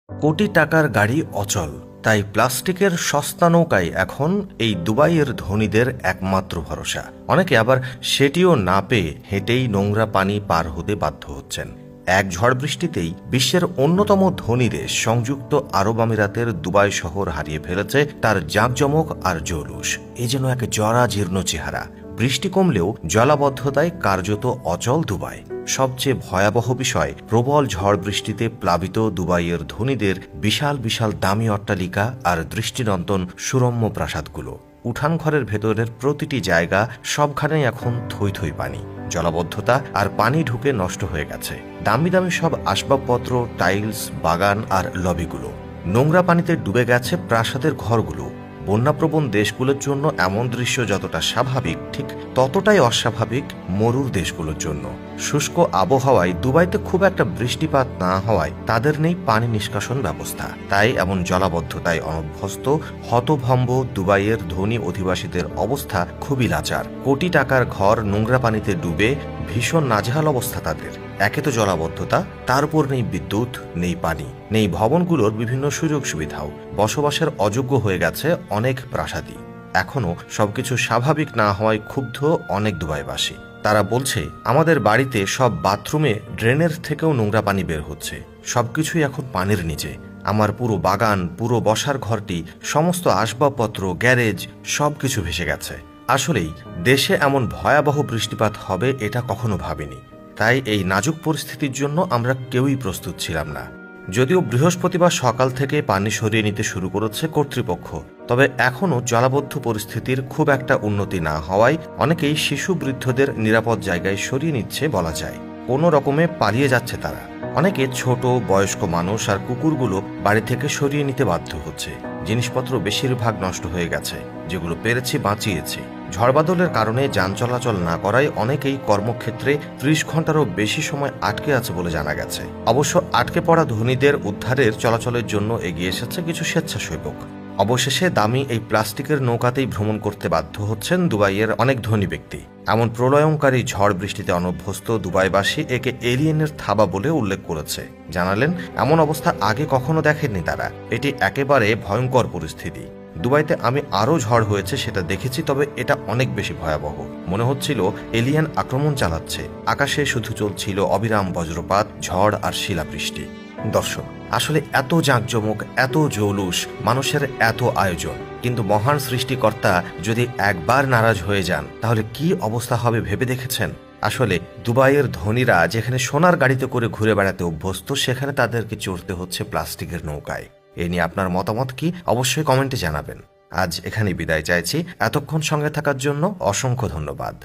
কোটি টাকার গাড়ি অচল, তাই প্লাস্টিকের সস্তা নৌকাই এখন এই দুবাইয়ের ধনীদের একমাত্র ভরসা। অনেকে আবার সেটিও না পেয়ে হেঁটেই নোংরা পানি পার হতে বাধ্য হচ্ছেন। এক ঝড় বৃষ্টিতেই বিশ্বের অন্যতম ধনী দেশ সংযুক্ত আরব আমিরাতের দুবাই শহর হারিয়ে ফেলেছে তার জাঁকজমক আর জৌলুস। এ যেন এক জরাজীর্ণ চেহারা। বৃষ্টি কমলেও জলাবদ্ধতায় কার্যত অচল দুবাই। সবচেয়ে ভয়াবহ বিষয়, প্রবল ঝড় বৃষ্টিতে প্লাবিত দুবাইয়ের ধনীদের বিশাল বিশাল দামি অট্টালিকা আর দৃষ্টিনন্দন সুরম্য প্রাসাদগুলো। উঠান ঘরের ভেতরের প্রতিটি জায়গা সবখানেই এখন থই থই পানি, জলাবদ্ধতা আর পানি ঢুকে নষ্ট হয়ে গেছে দামি দামি সব আসবাবপত্র, টাইলস, বাগান আর লবিগুলো। নোংরা পানিতে ডুবে গেছে প্রাসাদের ঘরগুলো। বন্যাপ্রবণ দেশগুলোর জন্য এমন দৃশ্য যতটা স্বাভাবিক, ঠিক ততটাই অস্বাভাবিক মরুর দেশগুলোর জন্য। শুষ্ক আবহাওয়ায় দুবাইতে খুব একটা বৃষ্টিপাত না হওয়ায় তাদের নেই পানি নিষ্কাশন ব্যবস্থা। তাই এমন জলাবদ্ধতায় অনভ্যস্ত হতভম্ব দুবাইয়ের ধনী অধিবাসীদের অবস্থা খুবই লাচার। কোটি টাকার ঘর নোংরা পানিতে ডুবে ভীষণ নাজেহাল অবস্থা তাদের। একে তো জলাবদ্ধতা, তার উপর নেই বিদ্যুৎ, নেই পানি, নেই ভবনগুলোর বিভিন্ন সুযোগ সুবিধাও। বসবাসের অযোগ্য হয়ে গেছে অনেক প্রাসাদই। এখনো সবকিছু স্বাভাবিক না হওয়ায় ক্ষুব্ধ অনেক দুবাইবাসী। তারা বলছে, আমাদের বাড়িতে সব বাথরুমে ড্রেনের থেকেও নোংরা পানি বের হচ্ছে, সবকিছুই এখন পানির নিচে। আমার পুরো বাগান, পুরো বসার ঘরটি, সমস্ত আসবাবপত্র, গ্যারেজ সবকিছু ভেসে গেছে। আসলেই দেশে এমন ভয়াবহ বৃষ্টিপাত হবে এটা কখনো ভাবিনি। তাই এই নাজুক পরিস্থিতির জন্য আমরা কেউই প্রস্তুত ছিলাম না। যদিও বৃহস্পতিবার সকাল থেকে পানি সরিয়ে নিতে শুরু করেছে কর্তৃপক্ষ, তবে এখনও জলাবদ্ধ পরিস্থিতির খুব একটা উন্নতি না হওয়ায় অনেকেই শিশু বৃদ্ধদের নিরাপদ জায়গায় সরিয়ে নিচ্ছে বলা যায়। কোনো রকমে পালিয়ে যাচ্ছে তারা। অনেকে ছোট বয়স্ক মানুষ আর কুকুরগুলো বাড়ি থেকে সরিয়ে নিতে বাধ্য হচ্ছে। জিনিসপত্র বেশিরভাগ নষ্ট হয়ে গেছে, যেগুলো পেরেছি বাঁচিয়েছি। ঝড়বাদলের কারণে যান চলাচল না করায় অনেকেই কর্মক্ষেত্রে ৩০ ঘন্টারও বেশি সময় আটকে আছে বলে জানা গেছে। অবশ্য আটকে পড়া ধনীদের উদ্ধারের চলাচলের জন্য এগিয়ে এসেছে কিছু স্বেচ্ছাসেবক। অবশেষে দামি এই প্লাস্টিকের নৌকাতেই ভ্রমণ করতে বাধ্য হচ্ছেন দুবাইয়ের অনেক ধনী ব্যক্তি। এমন প্রলয়ঙ্কারী ঝড় বৃষ্টিতে অনভ্যস্ত দুবাইবাসী একে এলিয়েনের থাবা বলে উল্লেখ করেছে। জানালেন, এমন অবস্থা আগে কখনো দেখেননি তারা। এটি একেবারে ভয়ঙ্কর পরিস্থিতি। দুবাইতে আমি আরও ঝড় হয়েছে সেটা দেখেছি, তবে এটা অনেক বেশি ভয়াবহ। মনে হচ্ছিল এলিয়েন আক্রমণ চালাচ্ছে। আকাশে শুধু চলছিল অবিরাম বজ্রপাত, ঝড় আর শিলাবৃষ্টি। দর্শক, আসলে এত জাঁকজমক, এত জৌলুস, মানুষের এত আয়োজন, কিন্তু মহান সৃষ্টিকর্তা যদি একবার নারাজ হয়ে যান তাহলে কি অবস্থা হবে ভেবে দেখেছেন? আসলে দুবাইয়ের ধনীরা যেখানে সোনার গাড়িতে করে ঘুরে বেড়াতে অভ্যস্ত, সেখানে তাদেরকে চড়তে হচ্ছে প্লাস্টিকের নৌকায়। এ নিয়ে আপনার মতামত কি অবশ্যই কমেন্টে জানাবেন। আজ এখানেই বিদায় চাইছি। এতক্ষণ সঙ্গে থাকার জন্য অসংখ্য ধন্যবাদ।